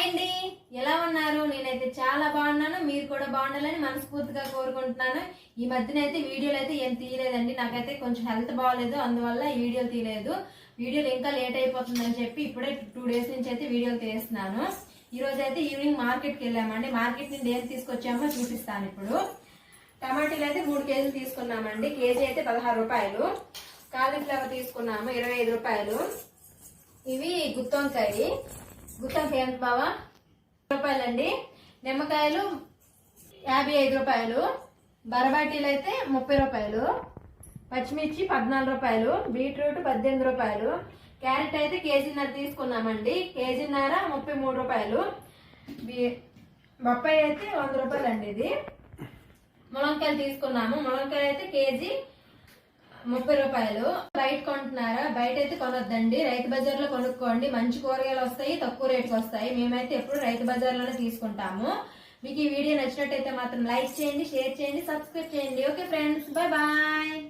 Hi అండి, ఎలా ఉన్నారు? నేనైతే చాలా బాగున్నాను. మీరు కూడా బాగుండాలని మనస్ఫూర్తిగా కోరుకుంటున్నాను. ఈ మధ్యన అయితే వీడియోలు అయితే ఏం తీయలేదండి. నాకైతే కొంచెం హెల్త్ బాగలేదు, అందువల్ల ఈ వీడియోలు తీయలేదు. వీడియోలు ఇంకా లేట్ అయిపోతుందని చెప్పి ఇప్పుడే 2 డేస్ నుంచి అయితే వీడియోలు తీస్తున్నాను. ఈ రోజు అయితే ఈవినింగ్ మార్కెట్కి వెళ్ళామండి. మార్కెట్ నుండి ఏం తీసుకొచ్చామో చూపిస్తాను ఇప్పుడు. టమాటీలు అయితే 3 కేజీలు తీసుకున్నామండి. కేజీ అయితే 16 రూపాయలు. కాలీఫ్లవర్ తీసుకున్నాము 25 రూపాయలు. ఇవి గుత్తొంకాయ ఎంత బావా? రూపాయలండి. నిమ్మకాయలు 55 రూపాయలు. బరబాటీలు అయితే 30 రూపాయలు. పచ్చిమిర్చి 14 రూపాయలు. బీట్రూట్ 18 రూపాయలు. క్యారెట్ అయితే కేజీన్నర తీసుకున్నామండి. కేజీన్నర 33 రూపాయలు. బొప్పాయి అయితే 100 రూపాయలండి. ఇది ములంకాయలు తీసుకున్నాము. ములంకాయలు అయితే కేజీ 30 రూపాయలు. బయట కొంటున్నారా? బయట అయితే కొనొద్దండి, రైతు బజార్ లో కొనుక్కోండి. మంచి కూరగాయలు వస్తాయి, తక్కువ రేటుకి వస్తాయి. మేమైతే ఎప్పుడు రైతు బజార్ లోనే తీసుకుంటాము. మీకు ఈ వీడియో నచ్చినట్టయితే మాత్రం లైక్ చేయండి, షేర్ చేయండి, సబ్స్క్రైబ్ చేయండి. Okay friends, bye bye.